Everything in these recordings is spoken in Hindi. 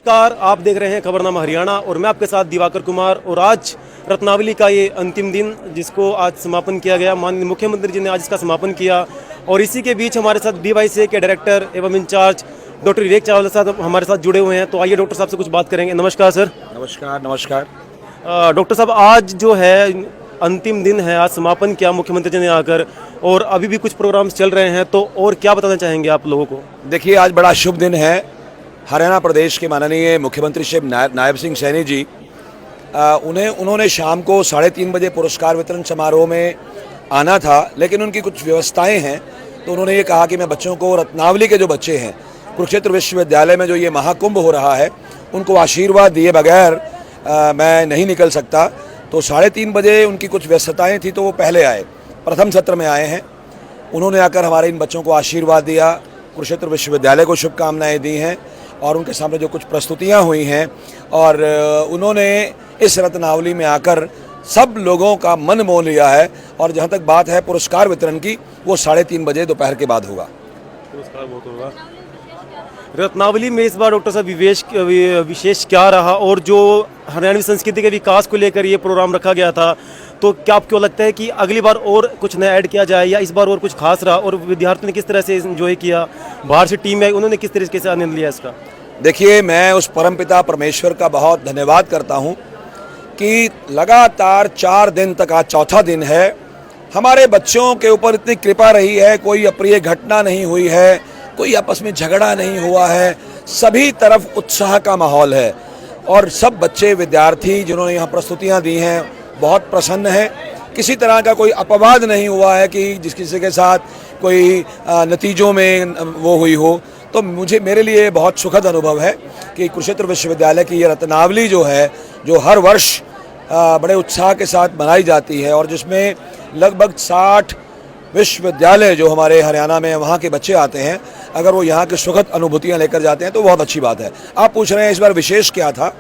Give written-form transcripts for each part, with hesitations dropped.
नमस्कार, आप देख रहे हैं खबरनामा हरियाणा और मैं आपके साथ दिवाकर कुमार। और आज रत्नावली का ये अंतिम दिन जिसको आज समापन किया गया, माननीय मुख्यमंत्री जी ने आज इसका समापन किया। और इसी के बीच हमारे साथ DYCA के डायरेक्टर एवं इंचार्ज डॉक्टर विवेक चावला साहब हमारे साथ जुड़े हुए हैं। तो आइए डॉक्टर साहब से कुछ बात करेंगे। नमस्कार सर। नमस्कार। डॉक्टर साहब, आज जो है अंतिम दिन है, आज समापन किया मुख्यमंत्री जी ने आकर, और अभी भी कुछ प्रोग्राम्स चल रहे हैं, तो और क्या बताना चाहेंगे आप लोगों को? देखिए, आज बड़ा शुभ दिन है। हरियाणा प्रदेश के माननीय मुख्यमंत्री श्री नायब सिंह सैनी जी उन्होंने शाम को 3:30 बजे पुरस्कार वितरण समारोह में आना था, लेकिन उनकी कुछ व्यवस्थाएं हैं, तो उन्होंने ये कहा कि मैं बच्चों को, रत्नावली के जो बच्चे हैं, कुरुक्षेत्र विश्वविद्यालय में जो ये महाकुंभ हो रहा है, उनको आशीर्वाद दिए बगैर मैं नहीं निकल सकता। तो 3:30 बजे उनकी कुछ व्यस्तताएं थी, तो वो पहले आए, प्रथम सत्र में आए हैं। उन्होंने आकर हमारे इन बच्चों को आशीर्वाद दिया, कुरुक्षेत्र विश्वविद्यालय को शुभकामनाएं दी हैं, और उनके सामने जो कुछ प्रस्तुतियां हुई हैं, और उन्होंने इस रत्नावली में आकर सब लोगों का मन मोह लिया है। और जहां तक बात है पुरस्कार वितरण की, वो 3:30 बजे दोपहर के बाद होगा। पुरस्कार बहुत होगा। रत्नावली में इस बार डॉक्टर साहब विशेष क्या रहा, और जो हरियाणवी संस्कृति के विकास को लेकर ये प्रोग्राम रखा गया था, तो क्या आपको लगता है कि अगली बार और कुछ नया ऐड किया जाए, या इस बार और कुछ खास रहा, और विद्यार्थियों ने किस तरह से एंजॉय किया, बाहर से टीम है उन्होंने किस तरीके से आनंद लिया इसका? देखिए, मैं उस परमपिता परमेश्वर का बहुत धन्यवाद करता हूं कि लगातार 4 दिन तक, आज चौथा दिन है, हमारे बच्चों के ऊपर इतनी कृपा रही है। कोई अप्रिय घटना नहीं हुई है, कोई आपस में झगड़ा नहीं हुआ है, सभी तरफ उत्साह का माहौल है। और सब बच्चे, विद्यार्थी जिन्होंने यहाँ प्रस्तुतियाँ दी हैं, बहुत प्रसन्न हैं। किसी तरह का कोई अपवाद नहीं हुआ है कि जिस किसी के साथ कोई नतीजों में वो हुई हो। तो मेरे लिए बहुत सुखद अनुभव है कि कुरुक्षेत्र विश्वविद्यालय की ये रत्नावली जो है, जो हर वर्ष बड़े उत्साह के साथ मनाई जाती है, और जिसमें लगभग 60 विश्वविद्यालय जो हमारे हरियाणा में वहाँ के बच्चे आते हैं, अगर वो यहाँ की सुखद अनुभूतियाँ लेकर जाते हैं तो बहुत अच्छी बात है। आप पूछ रहे हैं इस बार विशेष क्या था?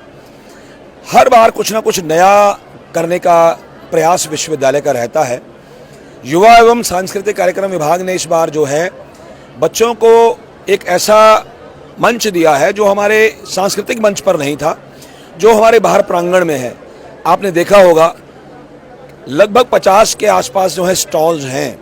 हर बार कुछ ना कुछ नया करने का प्रयास विश्वविद्यालय का रहता है। युवा एवं सांस्कृतिक कार्यक्रम विभाग ने इस बार जो है बच्चों को एक ऐसा मंच दिया है जो हमारे सांस्कृतिक मंच पर नहीं था, जो हमारे बाहर प्रांगण में है। आपने देखा होगा लगभग 50 के आसपास जो है स्टॉल्स हैं,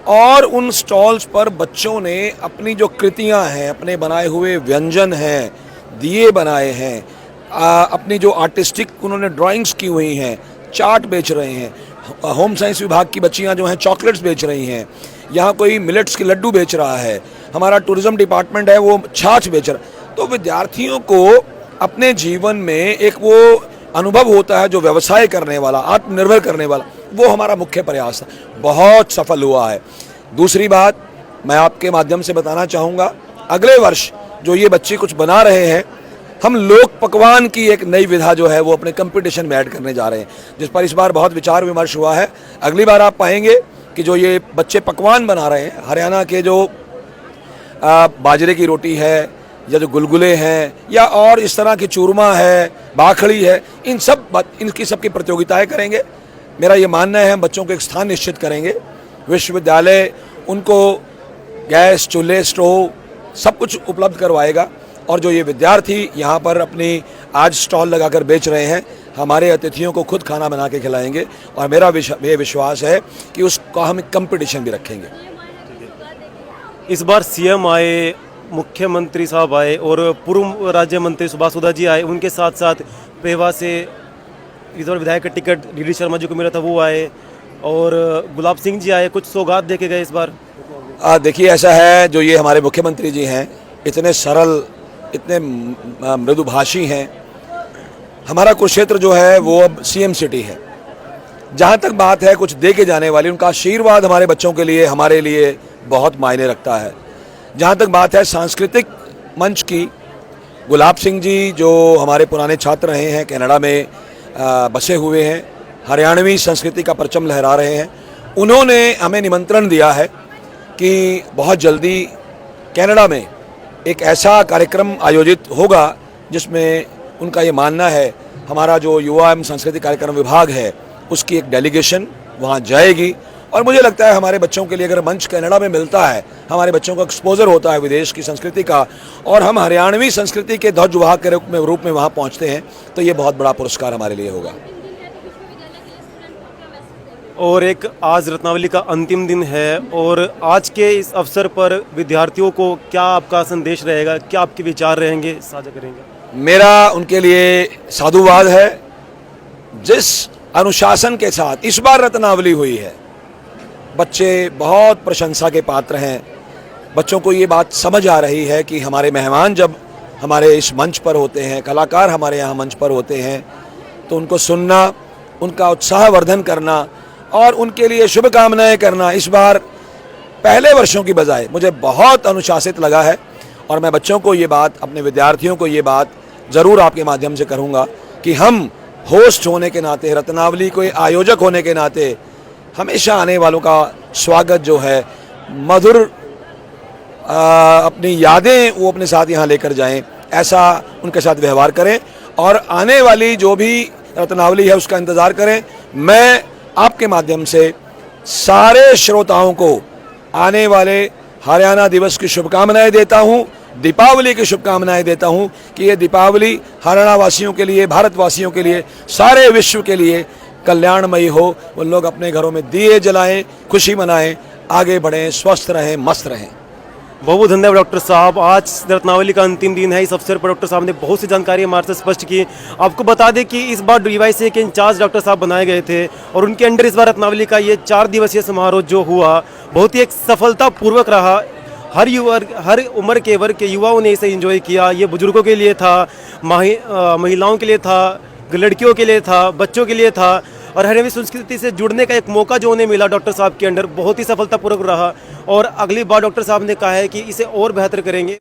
और उन स्टॉल्स पर बच्चों ने अपनी जो कृतियां हैं, अपने बनाए हुए व्यंजन हैं, दिए बनाए हैं, अपनी जो आर्टिस्टिक उन्होंने ड्राइंग्स की हुई हैं, चार्ट बेच रहे हैं। होम साइंस विभाग की बच्चियां जो हैं चॉकलेट्स बेच रही हैं, यहाँ कोई मिलेट्स के लड्डू बेच रहा है, हमारा टूरिज्म डिपार्टमेंट है वो छाछ बेच रहा। तो विद्यार्थियों को अपने जीवन में एक वो अनुभव होता है जो व्यवसाय करने वाला, आत्मनिर्भर करने वाला, वो हमारा मुख्य प्रयास था, बहुत सफल हुआ है। दूसरी बात मैं आपके माध्यम से बताना चाहूँगा, अगले वर्ष जो ये बच्चे कुछ बना रहे हैं, हम लोक पकवान की एक नई विधा जो है वो अपने कंपटीशन में ऐड करने जा रहे हैं, जिस पर इस बार बहुत विचार विमर्श हुआ है। अगली बार आप पाएंगे कि जो ये बच्चे पकवान बना रहे हैं, हरियाणा के जो बाजरे की रोटी है, या जो गुलगुले हैं, या और इस तरह की चूरमा है, बाखड़ी है, इनकी सबकी प्रतियोगिताएं करेंगे। मेरा ये मानना है हम बच्चों को एक स्थान निश्चित करेंगे। विश्वविद्यालय उनको गैस, चूल्हे, स्टोव सब कुछ उपलब्ध करवाएगा, और जो ये विद्यार्थी यहाँ पर अपनी आज स्टॉल लगाकर बेच रहे हैं, हमारे अतिथियों को खुद खाना बना के खिलाएंगे। और मेरा ये विश्वास है कि उसका हम कंपटीशन भी रखेंगे। इस बार CM आए, मुख्यमंत्री साहब आए, और पूर्व राज्य मंत्री सुभाष सुधा जी आए, उनके साथ साथ पेवा से इस बार विधायक का टिकट DD शर्मा जी को मिला था वो आए, और गुलाब सिंह जी आए, कुछ सौगात देके गए इस बार। देखिए, ऐसा है, जो ये हमारे मुख्यमंत्री जी हैं, इतने सरल, इतने मृदुभाषी हैं। हमारा कुरुक्षेत्र जो है वो अब CM सिटी है। जहाँ तक बात है कुछ दे के जाने वाली, उनका आशीर्वाद हमारे बच्चों के लिए, हमारे लिए बहुत मायने रखता है। जहाँ तक बात है सांस्कृतिक मंच की, गुलाब सिंह जी जो हमारे पुराने छात्र रहे हैं, कनाडा में बसे हुए हैं, हरियाणवी संस्कृति का परचम लहरा रहे हैं, उन्होंने हमें निमंत्रण दिया है कि बहुत जल्दी कनाडा में एक ऐसा कार्यक्रम आयोजित होगा जिसमें उनका ये मानना है, हमारा जो युवा एवं सांस्कृतिक कार्यक्रम विभाग है उसकी एक डेलीगेशन वहाँ जाएगी। और मुझे लगता है हमारे बच्चों के लिए अगर मंच कनाडा में मिलता है, हमारे बच्चों को एक्सपोजर होता है विदेश की संस्कृति का, और हम हरियाणवी संस्कृति के ध्वजवाहक के रूप में वहाँ पहुँचते हैं, तो ये बहुत बड़ा पुरस्कार हमारे लिए होगा। और एक आज रत्नावली का अंतिम दिन है, और आज के इस अवसर पर विद्यार्थियों को क्या आपका संदेश रहेगा, क्या आपके विचार रहेंगे, साझा करेंगे? मेरा उनके लिए साधुवाद है। जिस अनुशासन के साथ इस बार रत्नावली हुई है, बच्चे बहुत प्रशंसा के पात्र हैं। बच्चों को ये बात समझ आ रही है कि हमारे मेहमान जब हमारे इस मंच पर होते हैं, कलाकार हमारे यहाँ मंच पर होते हैं, तो उनको सुनना, उनका उत्साहवर्धन करना और उनके लिए शुभकामनाएं करना इस बार पहले वर्षों की बजाय मुझे बहुत अनुशासित लगा है। और मैं बच्चों को ये बात, अपने विद्यार्थियों को ये बात ज़रूर आपके माध्यम से करूँगा कि हम होस्ट होने के नाते, रत्नावली कोई आयोजक होने के नाते, हमेशा आने वालों का स्वागत जो है मधुर, अपनी यादें वो अपने साथ यहाँ लेकर जाएं, ऐसा उनके साथ व्यवहार करें और आने वाली जो भी रत्नावली है उसका इंतज़ार करें। मैं आपके माध्यम से सारे श्रोताओं को आने वाले हरियाणा दिवस की शुभकामनाएं देता हूं, दीपावली की शुभकामनाएं देता हूं कि ये दीपावली हरियाणा वासियों के लिए, भारतवासियों के लिए, सारे विश्व के लिए कल्याणमयी हो। वो लोग अपने घरों में दिए जलाएं, खुशी मनाएं, आगे बढ़ें, स्वस्थ रहें, मस्त रहें। बहुत बहुत धन्यवाद डॉक्टर साहब। आज रत्नावली का अंतिम दिन है। इस अवसर पर डॉक्टर साहब ने बहुत सी जानकारी हमारे से स्पष्ट की। आपको बता दें कि इस बार DYC के इंचार्ज डॉक्टर साहब बनाए गए थे और उनके अंडर इस बार रत्नावली का ये 4 दिवसीय समारोह जो हुआ बहुत ही एक सफलतापूर्वक रहा। हर उम्र के वर्ग के युवाओं ने इसे एंजॉय किया। ये बुजुर्गों के लिए था, महिलाओं के लिए था, लड़कियों के लिए था, बच्चों के लिए था, और हरियाणवी संस्कृति से जुड़ने का एक मौका जो उन्हें मिला डॉक्टर साहब के अंडर बहुत ही सफलतापूर्वक रहा। और अगली बार डॉक्टर साहब ने कहा है कि इसे और बेहतर करेंगे।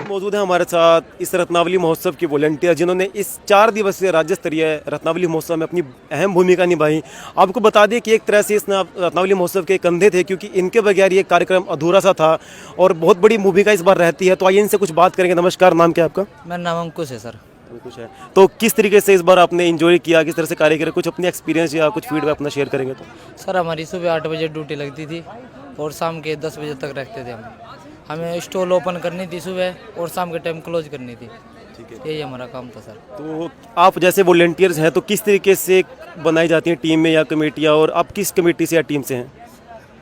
मौजूद है हमारे साथ इस रत्नावली महोत्सव के वॉलंटियर जिन्होंने इस 4 दिवसीय राज्य स्तरीय रत्नावली महोत्सव में अपनी अहम भूमिका निभाई। आपको बता दें कि एक तरह से इस रत्नावली महोत्सव के कंधे थे, क्योंकि इनके बगैर ये कार्यक्रम अधूरा सा था और बहुत बड़ी भूमिका इस बार रहती है। तो आइए इनसे कुछ बात करेंगे। नमस्कार, नाम क्या है आपका? मेरा नाम अंकुश है सर। अंकुश है। तो किस तरीके से इस बार आपने एंजॉय किया, किस तरह से कार्य किया, कुछ अपनी एक्सपीरियंस या कुछ फीडबैक अपना शेयर करेंगे? तो सर हमारी सुबह 8 बजे ड्यूटी लगती थी और शाम के 10 बजे तक रखते थे। हमें स्टॉल ओपन करनी थी सुबह और शाम के टाइम क्लोज करनी थी। ठीक है, यही हमारा काम था सर। तो आप जैसे वॉलंटियर्स हैं तो किस तरीके से बनाई जाती हैं टीम में या कमेटियाँ, और आप किस कमेटी से या टीम से हैं?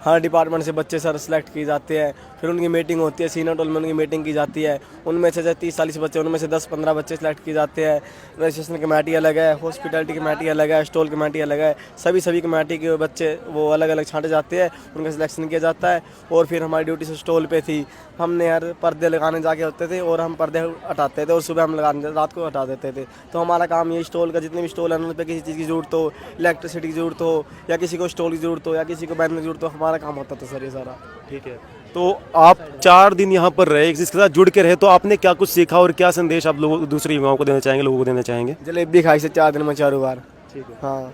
हर डिपार्टमेंट से बच्चे सर सेलेक्ट किए जाते हैं, फिर उनकी मीटिंग होती है, सीनियर टोल में उनकी मीटिंग की जाती है। उनमें से 30-40 बच्चे, उनमें से 10-15 बच्चे सेलेक्ट किए जाते हैं। रजिस्ट्रेशन कमेटी अलग है, हॉस्पिटलिटी कमेटी अलग है, स्टॉल कमेटी अलग है। सभी कमेटी के बच्चे वो अलग अलग छांटे जाते हैं, उनका सिलेक्शन किया जाता है। और फिर हमारी ड्यूटी से स्टॉल पे थी, हमने यार पर्दे लगाने जाके होते थे और हम पर्दे हटाते थे और सुबह हम लगाने रात को हटा देते थे। तो हमारा काम ये स्टॉल का जितने भी स्टॉल हैं उन पर किसी चीज़ की ज़रूरत हो, इलेक्ट्रिसिटी की ज़रूरत हो, या किसी को स्टॉल की ज़रूरत हो, या किसी को बैनर की ज़रूरत हो, हमारा काम होता था सर ये सारा। ठीक है। तो आप 4 दिन यहाँ पर रहे, जिसके साथ जुड़ के रहे, तो आपने क्या कुछ सीखा और क्या संदेश आप लोगों दूसरे युवाओं को देना चाहेंगे, लोगों को देना चाहेंगे? जलेबी खाई से 4 दिन में 4 बार। ठीक है। हाँ,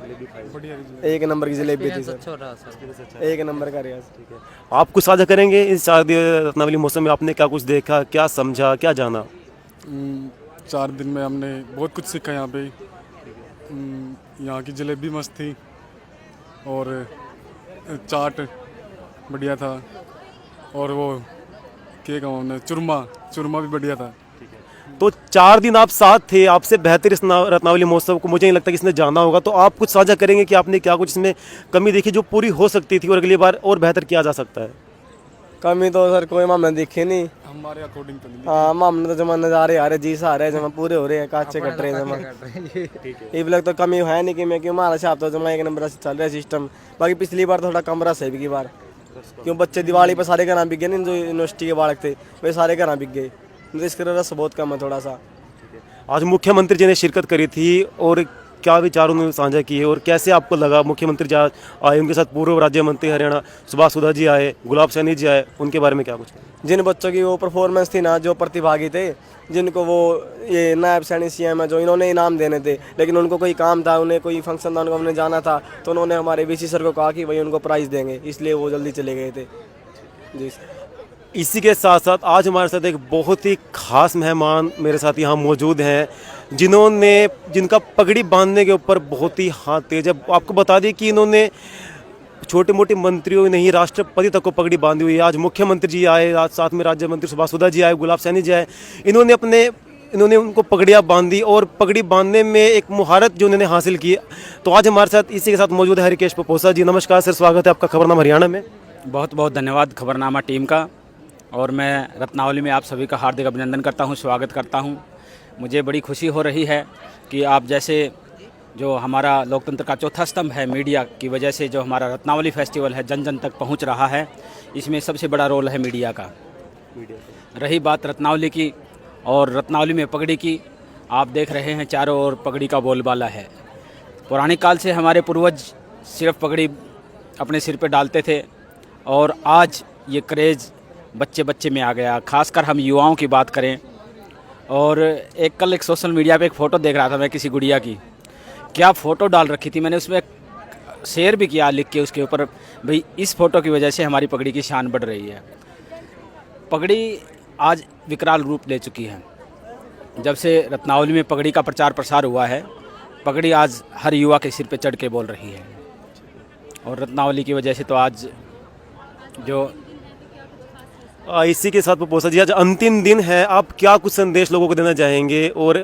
एक नंबर की जलेबी थी सर, अच्छा रहा सर। एक नंबर का रियाज। ठीक है। आप कुछ साझा करेंगे इस 4 दिन रत्नावली मौसम में? आपने क्या कुछ देखा, क्या समझा, क्या जाना? 4 दिन में हमने बहुत कुछ सीखा यहाँ पे। यहाँ की जलेबी मस्त थी और चाट बढ़िया था, और वो क्या कहूँ हमने, चूरमा भी बढ़िया था। तो 4 दिन आप साथ थे, आपसे बेहतर इस रत्नावली महोत्सव को मुझे नहीं लगता कि इसने जाना होगा। तो आप कुछ साझा करेंगे कि आपने क्या कुछ इसमें कमी देखी जो पूरी हो सकती थी और अगली बार और बेहतर किया जा सकता है? कमी तो सर कोई मामला दिखे नहीं हमारे अकॉर्डिंग तो नहीं। हाँ, मामले तो जमा नज़ारे आ रहे, जी आ रहे, जमा पूरे हो रहे हैं, काचे कट रहे हैं जमा। ये भी तो कमी है नहीं कि मैं क्यों हमारा हिसाब तो जमा एक नंबर से चल रहा है सिस्टम। बाकी पिछली बार थोड़ा कम रहा है, की बार क्यों बच्चे दिवाली पर सारे घर बिक गए नहीं, जो यूनिवर्सिटी के बालक थे वे सारे घर बिक गए, तो इसका रस बहुत कम है थोड़ा सा। आज मुख्यमंत्री जी ने शिरकत करी थी और क्या विचार उन्होंने साझा किए और कैसे आपको लगा मुख्यमंत्री जी आए, उनके साथ पूर्व राज्य मंत्री हरियाणा सुभाष सुधा जी आए, गुलाब सैनी जी आए, उनके बारे में क्या कुछ? जिन बच्चों की वो परफॉर्मेंस थी ना, जो प्रतिभागी थे, जिनको वो ये नायब सैनिक सीएम है जो इन्होंने इनाम देने थे, लेकिन उनको कोई काम था, उन्हें कोई फंक्शन था, उनको हमने जाना था, तो उन्होंने हमारे वीसी सर को कहा कि भाई उनको प्राइज़ देंगे, इसलिए वो जल्दी चले गए थे जी। इसी के साथ साथ आज हमारे साथ एक बहुत ही खास मेहमान मेरे साथ यहाँ मौजूद हैं, जिनका पगड़ी बांधने के ऊपर बहुत ही हाथ तेज है। आपको बता दें कि इन्होंने छोटे मोटे मंत्रियों नहीं, राष्ट्रपति तक को पगड़ी बांधी हुई है। आज मुख्यमंत्री जी आए, आज साथ में राज्य मंत्री सुभाष सुधा जी आए, गुलाब सैनी जी आए, इन्होंने उनको पगड़ियाँ बांधी और पगड़ी बांधने में एक मुहारत जो उन्होंने हासिल की। तो आज हमारे साथ इसी के साथ मौजूद है हरिकेश पपोसा जी। नमस्कार सर, स्वागत है आपका खबरनामा हरियाणा में। बहुत बहुत धन्यवाद खबरनामा टीम का, और मैं रत्नावली में आप सभी का हार्दिक अभिनंदन करता हूं, स्वागत करता हूं। मुझे बड़ी खुशी हो रही है कि आप जैसे जो हमारा लोकतंत्र का चौथा स्तंभ है, मीडिया की वजह से जो हमारा रत्नावली फेस्टिवल है जन जन तक पहुंच रहा है, इसमें सबसे बड़ा रोल है मीडिया का। रही बात रत्नावली की और रत्नावली में पगड़ी की, आप देख रहे हैं चारों ओर पगड़ी का बोलबाला है। पुराने काल से हमारे पूर्वज सिर्फ पगड़ी अपने सिर पे डालते थे, और आज ये क्रेज़ बच्चे बच्चे में आ गया। खासकर हम युवाओं की बात करें, और कल एक सोशल मीडिया पे एक फ़ोटो देख रहा था मैं किसी गुड़िया की, क्या फ़ोटो डाल रखी थी, मैंने उसमें शेयर भी किया लिख के उसके ऊपर, भाई इस फ़ोटो की वजह से हमारी पगड़ी की शान बढ़ रही है। पगड़ी आज विकराल रूप ले चुकी है। जब से रत्नावली में पगड़ी का प्रचार प्रसार हुआ है, पगड़ी आज हर युवा के सिर पे चढ़ के बोल रही है, और रत्नावली की वजह से तो आज जो इसी के साथ पपोसा जी आज अंतिम दिन है, आप क्या कुछ संदेश लोगों को देना चाहेंगे और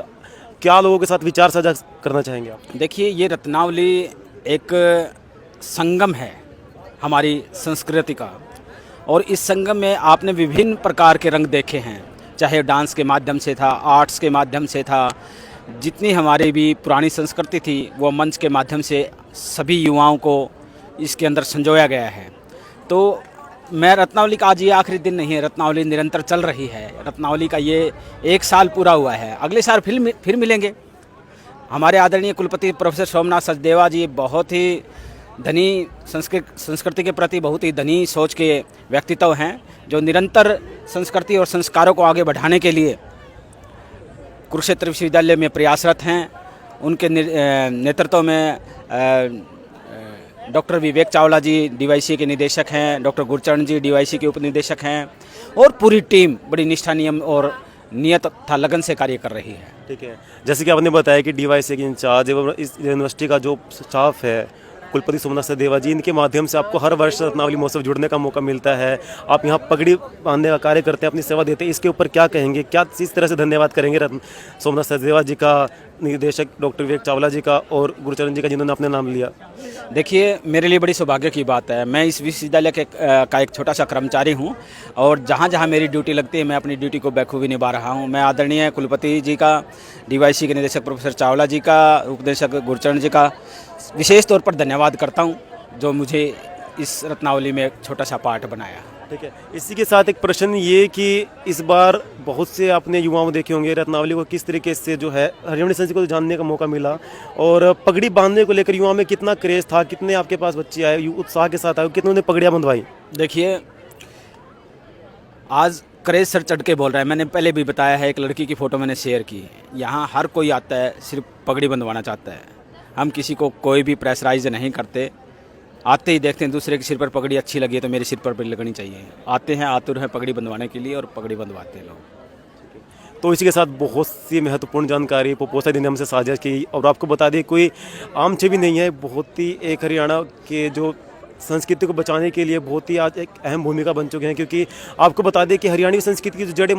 क्या लोगों के साथ विचार साझा करना चाहेंगे आप? देखिए, ये रत्नावली एक संगम है हमारी संस्कृति का, और इस संगम में आपने विभिन्न प्रकार के रंग देखे हैं, चाहे डांस के माध्यम से था, आर्ट्स के माध्यम से था, जितनी हमारी भी पुरानी संस्कृति थी वो मंच के माध्यम से सभी युवाओं को इसके अंदर संजोया गया है। तो मैं रत्नावली का आज ये आखिरी दिन नहीं है, रत्नावली निरंतर चल रही है। रत्नावली का ये 1 साल पूरा हुआ है, अगले साल फिर मिलेंगे। हमारे आदरणीय कुलपति प्रोफेसर सोमनाथ सचदेवा जी बहुत ही धनी संस्कृति के प्रति बहुत ही धनी सोच के व्यक्तित्व हैं, जो निरंतर संस्कृति और संस्कारों को आगे बढ़ाने के लिए कुरुक्षेत्र विश्वविद्यालय में प्रयासरत हैं। उनके नेतृत्व में डॉक्टर विवेक चावला जी डीवाईसी के निदेशक हैं, डॉक्टर गुरचरण जी डीवाईसी के उप निदेशक हैं, और पूरी टीम बड़ी निष्ठा, नियम और नियत तथा लगन से कार्य कर रही है। ठीक है, जैसे कि आपने बताया कि डीवाईसी के इंचार्ज एवं इस यूनिवर्सिटी का जो स्टाफ है, कुलपति सोमनाथ सचदेवा जी, इनके माध्यम से आपको हर वर्ष रत्नावली महोत्सव जुड़ने का मौका मिलता है। आप यहाँ पगड़ी बांधने का कार्य करते हैं, अपनी सेवा देते हैं, इसके ऊपर क्या कहेंगे, क्या इस तरह से धन्यवाद करेंगे सोमनाथ सचदेवा जी का, निदेशक डॉक्टर विवेक चावला जी का और गुरचरण जी का, जिन्होंने अपने नाम लिया? देखिए, मेरे लिए बड़ी सौभाग्य की बात है, मैं इस विश्वविद्यालय का एक छोटा सा कर्मचारी हूं, और जहां जहां मेरी ड्यूटी लगती है मैं अपनी ड्यूटी को बखूबी निभा रहा हूं। मैं आदरणीय कुलपति जी का, डीवाईसी के निदेशक प्रोफेसर चावला जी का, उपनिदेशक गुरचरण जी का विशेष तौर पर धन्यवाद करता हूं, जो मुझे इस रत्नावली में एक छोटा सा पार्ट बनाया। ठीक है, इसी के साथ एक प्रश्न ये कि इस बार बहुत से आपने युवाओं देखे होंगे रत्नावली को किस तरीके से जो है हरियाणवी संस्कृति को जानने का मौका मिला, और पगड़ी बांधने को लेकर युवाओं में कितना क्रेज था, कितने आपके पास बच्चे आए उत्साह के साथ आए, कितनों ने पगड़ियाँ बंधवाई? देखिए, आज क्रेज सर चढ़ के बोल रहा है। मैंने पहले भी बताया है, एक लड़की की फ़ोटो मैंने शेयर की। यहाँ हर कोई आता है, सिर्फ पगड़ी बंधवाना चाहता है। हम किसी को कोई भी प्रेशराइज नहीं करते, आते ही देखते हैं दूसरे के सिर पर पगड़ी अच्छी लगी है तो मेरे सिर पर भी लगनी चाहिए। आते हैं, आतुर हैं पगड़ी बंधवाने के लिए, और पगड़ी बंधवाते हैं लोग। तो इसी के साथ बहुत सी महत्वपूर्ण जानकारी पपोसा जी ने हमसे साझा की, और आपको बता दें कोई आम छवि नहीं है, बहुत ही एक हरियाणा के जो संस्कृति को बचाने के लिए बहुत ही आज एक अहम भूमिका बन चुके हैं, क्योंकि आपको बता दें कि हरियाणवी संस्कृति की जो जड़ें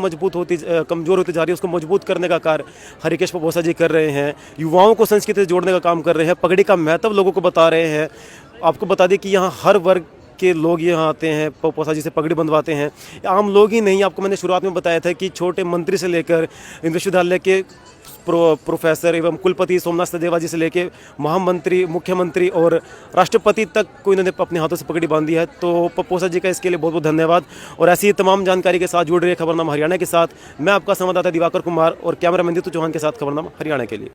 कमज़ोर होती जा रही है, उसको मजबूत करने का कार्य हरिकेश पपोसा जी कर रहे हैं। युवाओं को संस्कृति से जोड़ने का काम कर रहे हैं, पगड़ी का महत्व लोगों को बता रहे हैं। आपको बता दें कि यहाँ हर वर्ग के लोग यहाँ आते हैं, पपोसा जी से पगड़ी बंधवाते हैं। आम लोग ही नहीं, आपको मैंने शुरुआत में बताया था कि छोटे मंत्री से लेकर विश्वविद्यालय के प्रोफेसर एवं कुलपति सोमनाथ सचदेवा जी से लेकर महामंत्री, मुख्यमंत्री और राष्ट्रपति तक को इन्होंने अपने हाथों से पगड़ी बांधी है। तो पपोसा जी का इसके लिए बहुत बहुत धन्यवाद। और ऐसी तमाम जानकारी के साथ जुड़ रहे खबरनामा हरियाणा के साथ मैं आपका संवाददाता दिवाकर कुमार और कैमरामैन दीतू चौहान के साथ खबरनामा हरियाणा के लिए।